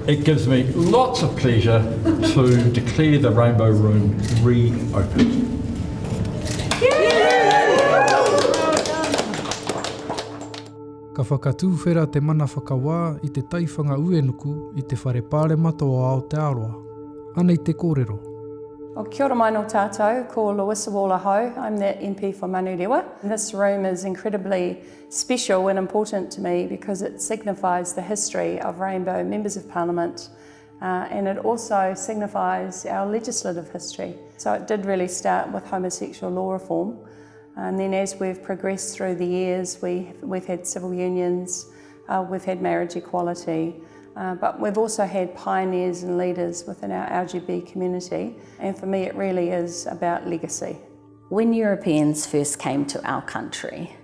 It gives me lots of pleasure to declare the Rainbow Room reopened. Ka whakatūwhera te mana whakawā i te taiwhanga uenuku i te whare parliamento o Aotearoa. Anei te kōrero. Kia ora mai no tātou, ko Louisa Wall aho. I'm the MP for Manurewa. This room is incredibly special and important to me because it signifies the history of Rainbow Members of Parliament and it also signifies our legislative history. So it did really start with homosexual law reform, and then as we've progressed through the years, we've had civil unions, we've had marriage equality, but we've also had pioneers and leaders within our LGBT community, and for me it really is about legacy. When Europeans first came to our country,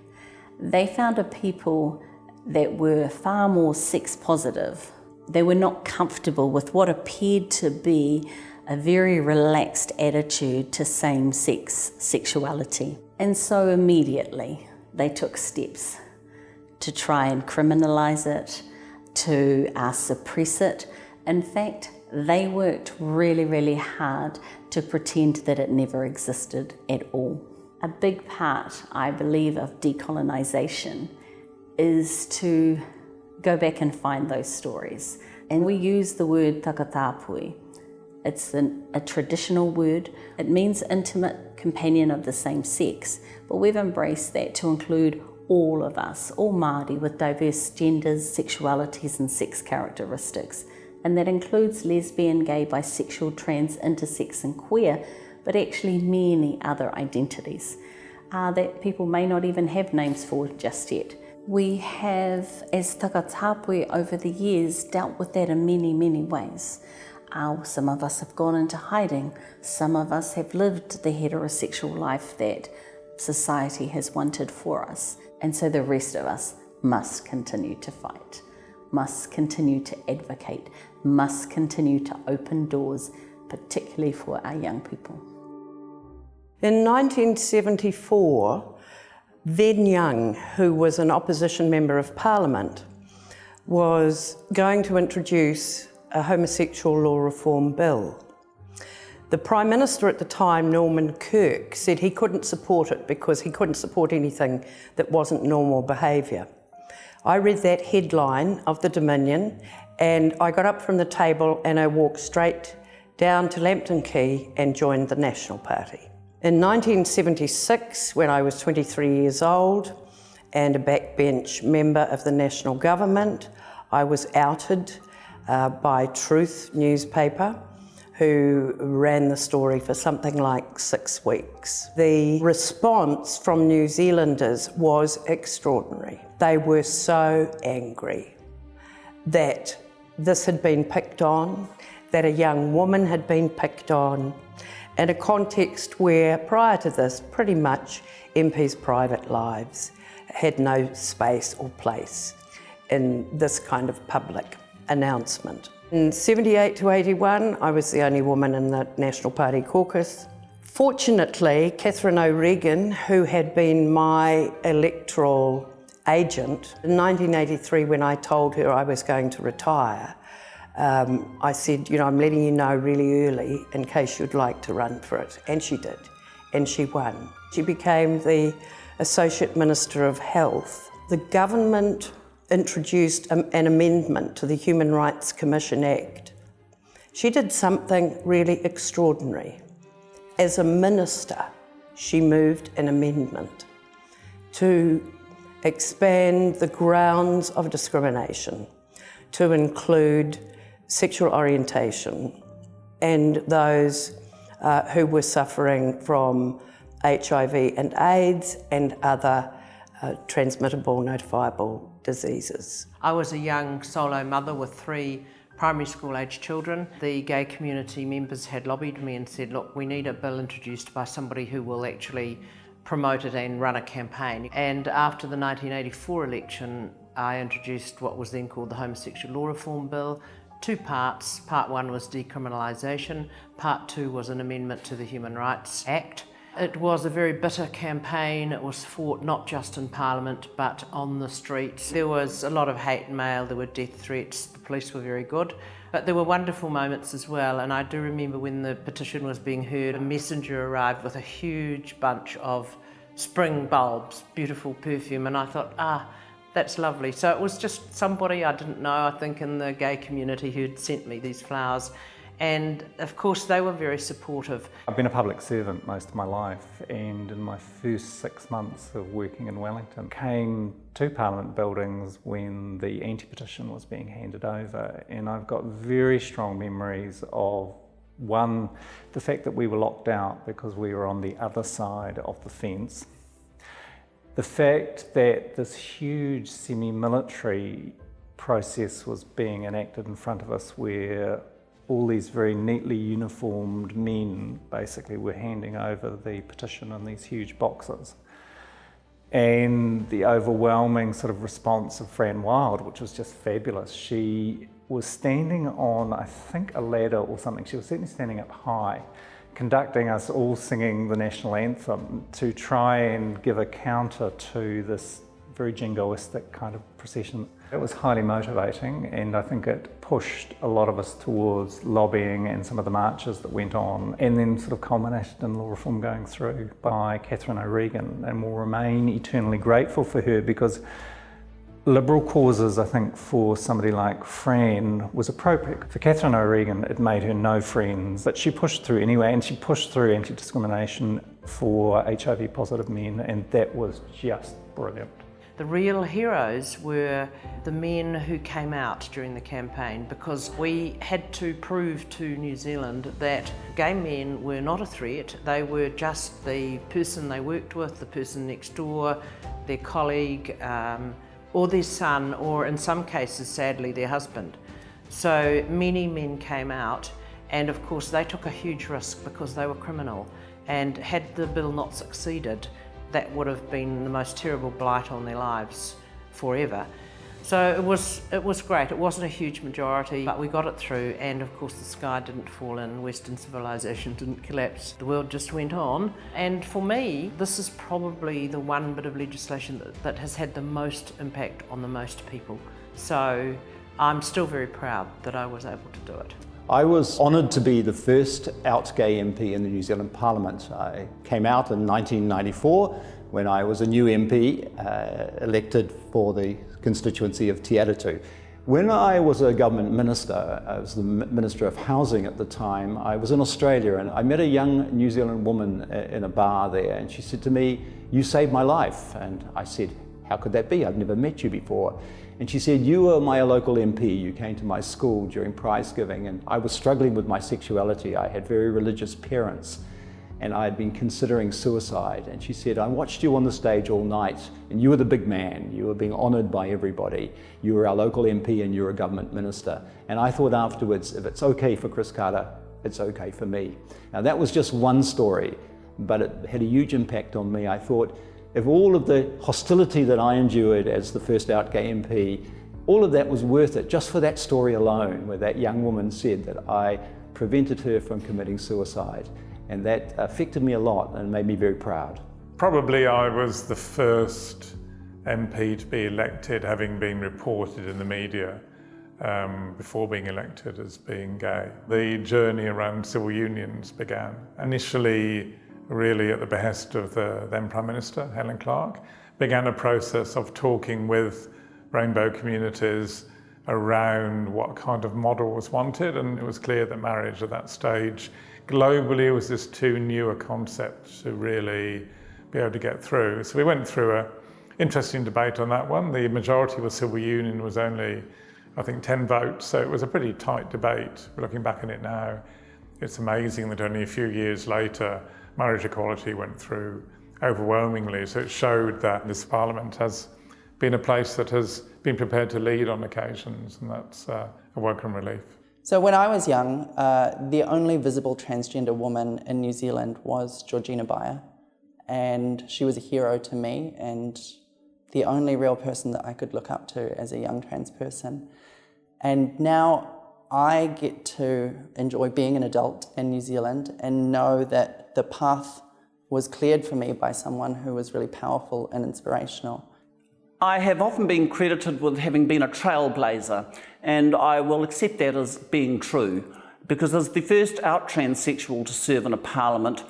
they found a people that were far more sex positive. They were not comfortable with what appeared to be a very relaxed attitude to same-sex sexuality. And so immediately they took steps to try and criminalise it, to suppress it. In fact, they worked really, really hard to pretend that it never existed at all. A big part, I believe, of decolonisation is to go back and find those stories. And we use the word takatāpui. It's a traditional word. It means intimate companion of the same sex, but we've embraced that to include all of us, all Māori with diverse genders, sexualities and sex characteristics. And that includes lesbian, gay, bisexual, trans, intersex and queer, but actually many other identities that people may not even have names for just yet. We have, as takatāpui over the years, dealt with that in many, many ways. Some of us have gone into hiding. Some of us have lived the heterosexual life that society has wanted for us. And so the rest of us must continue to fight, must continue to advocate, must continue to open doors, particularly for our young people. In 1974, then Young, who was an opposition member of Parliament, was going to introduce a homosexual law reform bill. The Prime Minister at the time, Norman Kirk, said he couldn't support it because he couldn't support anything that wasn't normal behaviour. I read that headline of the Dominion and I got up from the table and I walked straight down to Lambton Quay and joined the National Party. In 1976, when I was 23 years old and a backbench member of the national government, I was outed by Truth newspaper, who ran the story for something like 6 weeks. The response from New Zealanders was extraordinary. They were so angry that this had been picked on, that a young woman had been picked on, in a context where, prior to this, pretty much MPs' private lives had no space or place in this kind of public announcement. In 78 to 81, I was the only woman in the National Party caucus. Fortunately, Catherine O'Regan, who had been my electoral agent, in 1983, when I told her I was going to retire, I said, I'm letting you know really early in case you'd like to run for it. And she did, and she won. She became the Associate Minister of Health. The government introduced an amendment to the Human Rights Commission Act. She did something really extraordinary. As a minister, she moved an amendment to expand the grounds of discrimination to include sexual orientation and those who were suffering from HIV and AIDS and other transmittable, notifiable diseases. I was a young solo mother with 3 primary school age children. The gay community members had lobbied me and said, look, we need a bill introduced by somebody who will actually promote it and run a campaign. And after the 1984 election, I introduced what was then called the Homosexual Law Reform Bill. 2 parts. Part 1 was decriminalisation. Part 2 was an amendment to the Human Rights Act. It was a very bitter campaign. It was fought not just in Parliament but on the streets. There was a lot of hate mail, there were death threats, the police were very good. But there were wonderful moments as well, and I do remember when the petition was being heard, a messenger arrived with a huge bunch of spring bulbs, beautiful perfume, and I thought, that's lovely. So it was just somebody I didn't know, I think, in the gay community who'd sent me these flowers. And of course they were very supportive. I've been a public servant most of my life, and in my first 6 months of working in Wellington, came to Parliament buildings when the anti-petition was being handed over, and I've got very strong memories of, one, the fact that we were locked out because we were on the other side of the fence. The fact that this huge semi-military process was being enacted in front of us where all these very neatly uniformed men basically were handing over the petition in these huge boxes. And the overwhelming sort of response of Fran Wilde, which was just fabulous. She was standing on, I think, a ladder or something. She was certainly standing up high, conducting us all singing the national anthem to try and give a counter to this very jingoistic kind of procession. It was highly motivating, and I think it pushed a lot of us towards lobbying and some of the marches that went on, and then sort of culminated in law reform going through by Catherine O'Regan, and will remain eternally grateful for her, because liberal causes, I think, for somebody like Fran was appropriate. For Catherine O'Regan, it made her no friends, but she pushed through anyway, and she pushed through anti-discrimination for HIV positive men, and that was just brilliant. The real heroes were the men who came out during the campaign, because we had to prove to New Zealand that gay men were not a threat. They were just the person they worked with, the person next door, their colleague, or their son, or in some cases, sadly, their husband. So many men came out, and of course they took a huge risk because they were criminal, and had the bill not succeeded, that would have been the most terrible blight on their lives forever. So it was great. It wasn't a huge majority, but we got it through, and of course the sky didn't fall in, Western civilization didn't collapse, the world just went on. And for me, this is probably the one bit of legislation that has had the most impact on the most people. So I'm still very proud that I was able to do it. I was honoured to be the first out gay MP in the New Zealand Parliament. I came out in 1994 when I was a new MP elected for the constituency of Te When I was a government minister, I was the Minister of Housing at the time, I was in Australia, and I met a young New Zealand woman in a bar there, and she said to me, "You saved my life." And I said, "How could that be? I've never met you before." And she said, "You were my local MP, you came to my school during prize giving, and I was struggling with my sexuality. I had very religious parents, and I had been considering suicide." And she said, "I watched you on the stage all night, and you were the big man. You were being honoured by everybody. You were our local MP and you were a government minister. And I thought afterwards, if it's okay for Chris Carter, it's okay for me." Now that was just one story, but it had a huge impact on me. I thought, if all of the hostility that I endured as the first out gay MP, all of that was worth it, just for that story alone, where that young woman said that I prevented her from committing suicide. And that affected me a lot and made me very proud. Probably I was the first MP to be elected, having been reported in the media before being elected as being gay. The journey around civil unions began. Initially, really at the behest of the then Prime Minister, Helen Clark, began a process of talking with rainbow communities around what kind of model was wanted, and it was clear that marriage at that stage globally was just too new a concept to really be able to get through. So we went through an interesting debate on that one. The majority of the civil union was only, I think, 10 votes, so it was a pretty tight debate. Looking back on it now, it's amazing that only a few years later, marriage equality went through overwhelmingly. So it showed that this Parliament has been a place that has been prepared to lead on occasions, and that's a welcome relief. So when I was young, the only visible transgender woman in New Zealand was Georgina Bayer, and she was a hero to me and the only real person that I could look up to as a young trans person. And now I get to enjoy being an adult in New Zealand and know that the path was cleared for me by someone who was really powerful and inspirational. I have often been credited with having been a trailblazer, and I will accept that as being true, because as the first out transsexual to serve in a parliament,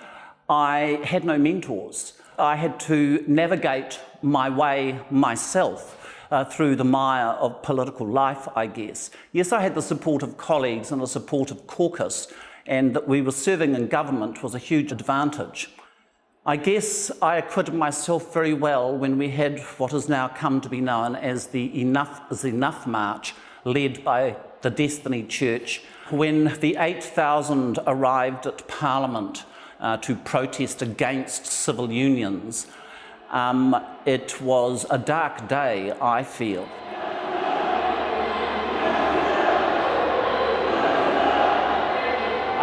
I had no mentors. I had to navigate my way myself through the mire of political life, I guess. Yes, I had the support of colleagues and a supportive caucus, and that we were serving in government was a huge advantage. I guess I acquitted myself very well when we had what has now come to be known as the Enough is Enough March, led by the Destiny Church, when the 8,000 arrived at Parliament to protest against civil unions. It was a dark day, I feel.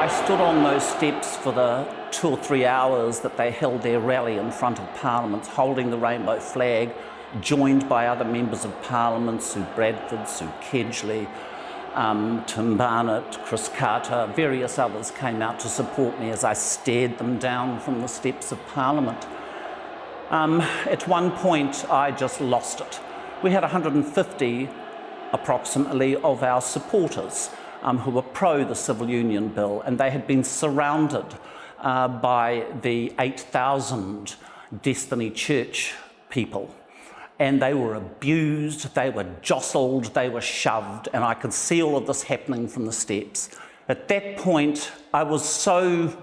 I stood on those steps for the 2 or 3 hours that they held their rally in front of Parliament, holding the rainbow flag, joined by other members of Parliament, Sue Bradford, Sue Kedgley, Tim Barnett, Chris Carter, various others came out to support me as I stared them down from the steps of Parliament. At one point, I just lost it. We had 150, approximately, of our supporters who were pro the Civil Union Bill, and they had been surrounded by the 8,000 Destiny Church people. And they were abused, they were jostled, they were shoved, and I could see all of this happening from the steps. At that point, I was so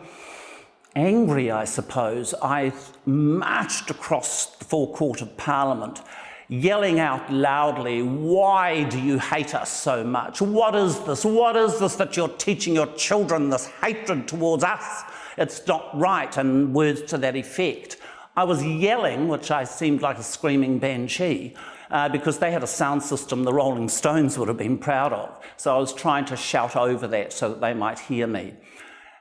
angry, I suppose, I marched across the forecourt of Parliament, yelling out loudly, "Why do you hate us so much? What is this? What is this that you're teaching your children, this hatred towards us? It's not right," and words to that effect. I was yelling, which I seemed like a screaming banshee, because they had a sound system the Rolling Stones would have been proud of. So I was trying to shout over that so that they might hear me.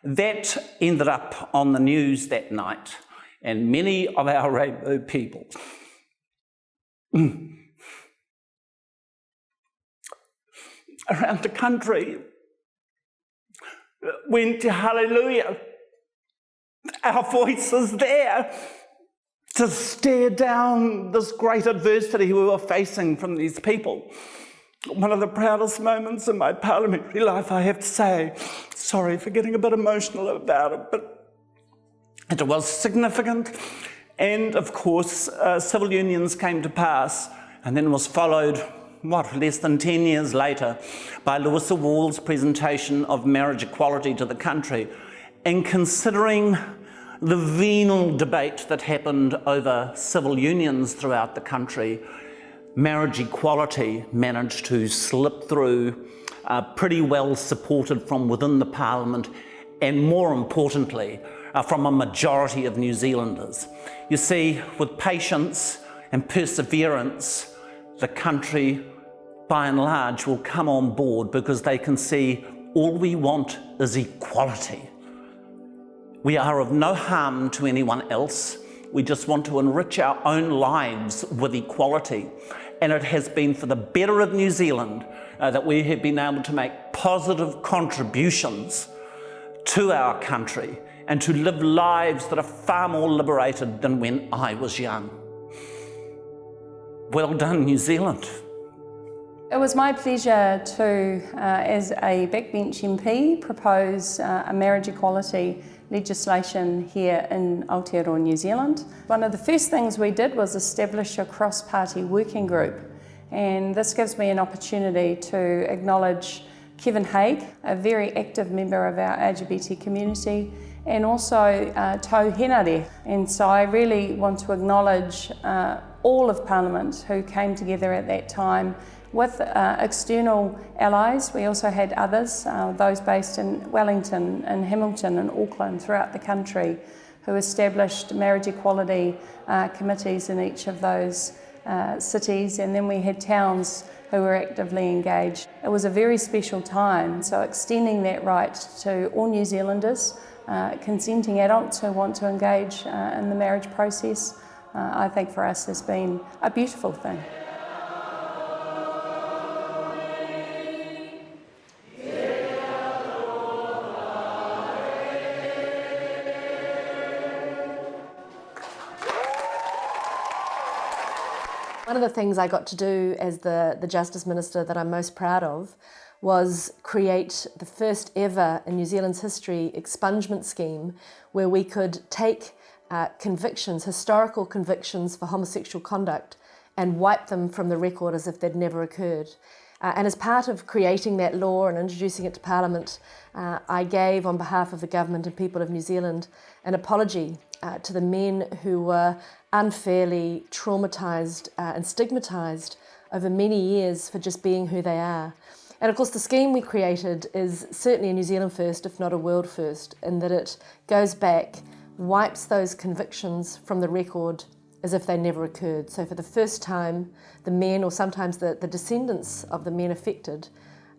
That ended up on the news that night, and many of our rainbow people around the country went to hallelujah. Our voices there to stare down this great adversity we were facing from these people. One of the proudest moments in my parliamentary life, I have to say. Sorry for getting a bit emotional about it, but it was significant. And of course, civil unions came to pass, and then was followed, less than 10 years later, by Louisa Wall's presentation of marriage equality to the country. And considering the venal debate that happened over civil unions throughout the country, marriage equality managed to slip through, pretty well supported from within the Parliament, and more importantly, from a majority of New Zealanders. You see, with patience and perseverance, the country, by and large, will come on board because they can see all we want is equality. We are of no harm to anyone else. We just want to enrich our own lives with equality. And it has been for the better of New Zealand that we have been able to make positive contributions to our country and to live lives that are far more liberated than when I was young. Well done, New Zealand. It was my pleasure to, as a backbench MP, propose a marriage equality legislation here in Aotearoa, New Zealand. One of the first things we did was establish a cross-party working group, and this gives me an opportunity to acknowledge Kevin Haig, a very active member of our LGBT community, and also Tauhenare. And so I really want to acknowledge all of Parliament who came together at that time with external allies. We also had others, those based in Wellington and Hamilton and Auckland throughout the country, who established marriage equality committees in each of those cities, and then we had towns who were actively engaged. It was a very special time, so extending that right to all New Zealanders, consenting adults who want to engage in the marriage process, I think for us has been a beautiful thing. One of the things I got to do as the Justice Minister that I'm most proud of was create the first ever in New Zealand's history expungement scheme where we could take convictions, historical convictions for homosexual conduct, and wipe them from the record as if they'd never occurred. And as part of creating that law and introducing it to Parliament, I gave, on behalf of the government and people of New Zealand, an apology to the men who were unfairly traumatised and stigmatised over many years for just being who they are. And of course the scheme we created is certainly a New Zealand first, if not a world first, in that it goes back, wipes those convictions from the record as if they never occurred. So for the first time, the men, or sometimes the descendants of the men affected,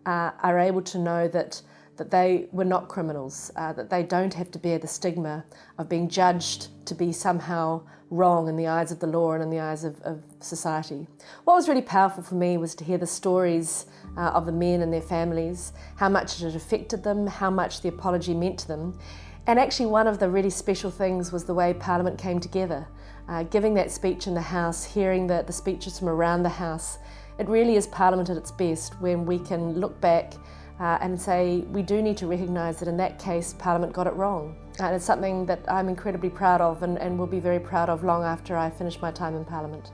are able to know that they were not criminals, that they don't have to bear the stigma of being judged to be somehow wrong in the eyes of the law and in the eyes of society. What was really powerful for me was to hear the stories of the men and their families, how much it had affected them, how much the apology meant to them. And actually one of the really special things was the way Parliament came together. Giving that speech in the House, hearing the speeches from around the House, it really is Parliament at its best when we can look back and say we do need to recognise that in that case Parliament got it wrong. And it's something that I'm incredibly proud of and will be very proud of long after I finish my time in Parliament.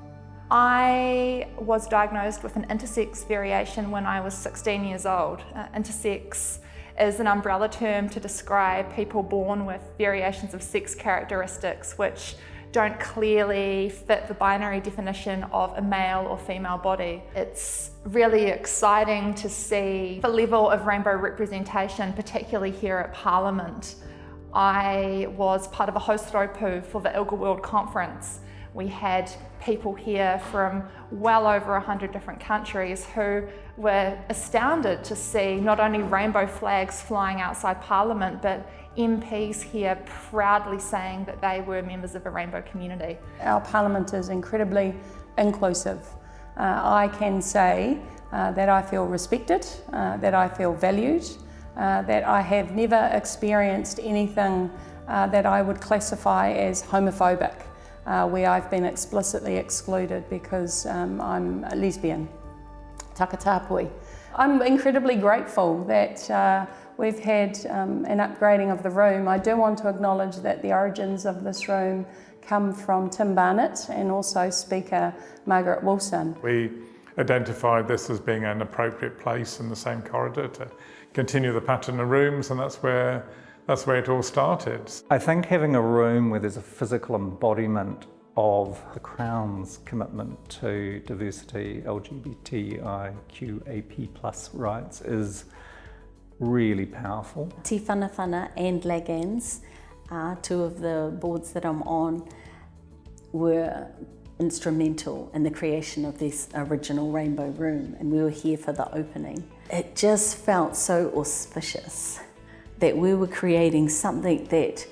I was diagnosed with an intersex variation when I was 16 years old. Intersex is an umbrella term to describe people born with variations of sex characteristics which don't clearly fit the binary definition of a male or female body. It's really exciting to see the level of rainbow representation, particularly here at Parliament. I was part of a host ropu for the ILGA World Conference. We had people here from well over 100 different countries who were astounded to see not only rainbow flags flying outside Parliament, but MPs here proudly saying that they were members of a rainbow community. Our Parliament is incredibly inclusive. I can say that I feel respected, that I feel valued, that I have never experienced anything that I would classify as homophobic, where I've been explicitly excluded because I'm a lesbian. Takatapui. I'm incredibly grateful that we've had an upgrading of the room. I do want to acknowledge that the origins of this room come from Tim Barnett and also Speaker Margaret Wilson. We identified this as being an appropriate place in the same corridor to continue the pattern of rooms, and that's where it all started. I think having a room where there's a physical embodiment of the Crown's commitment to diversity, LGBTIQAP+ rights is really powerful. Tīwhanawhana and Lagans, two of the boards that I'm on, were instrumental in the creation of this original Rainbow Room, and we were here for the opening. It just felt so auspicious that we were creating something that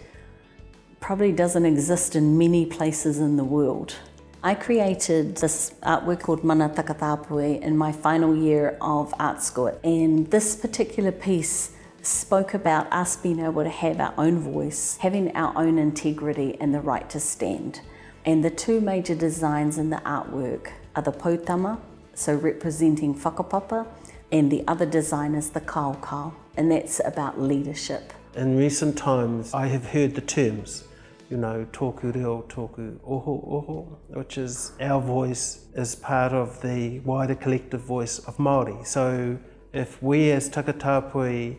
probably doesn't exist in many places in the world. I created this artwork called Mana Takatapui in my final year of art school, and this particular piece spoke about us being able to have our own voice, having our own integrity and the right to stand. And the two major designs in the artwork are the pautama, so representing whakapapa, and the other design is the kaukau, and that's about leadership. In recent times, I have heard the terms, tōku reo, tōku oho oho, which is our voice as part of the wider collective voice of Māori. So if we as takatapui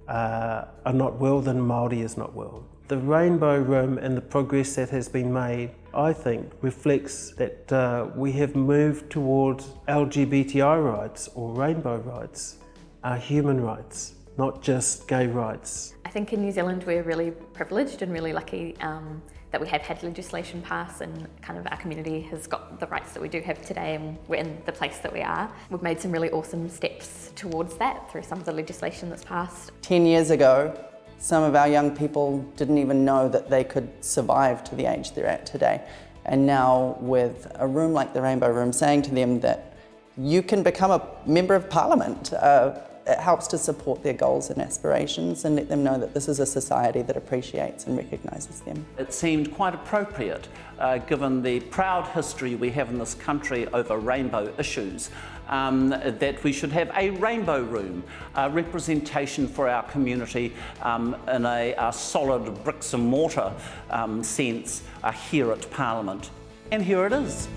are not well, then Māori is not well. The Rainbow Room and the progress that has been made, I think, reflects that we have moved towards LGBTI rights or rainbow rights, human rights, not just gay rights. I think in New Zealand we're really privileged and really lucky that we have had legislation pass and kind of our community has got the rights that we do have today, and we're in the place that we are. We've made some really awesome steps towards that through some of the legislation that's passed. 10 years ago, some of our young people didn't even know that they could survive to the age they're at today. And now with a room like the Rainbow Room saying to them that you can become a member of Parliament, it helps to support their goals and aspirations and let them know that this is a society that appreciates and recognises them. It seemed quite appropriate, given the proud history we have in this country over rainbow issues, that we should have a rainbow room, a representation for our community in a solid bricks and mortar sense here at Parliament. And here it is.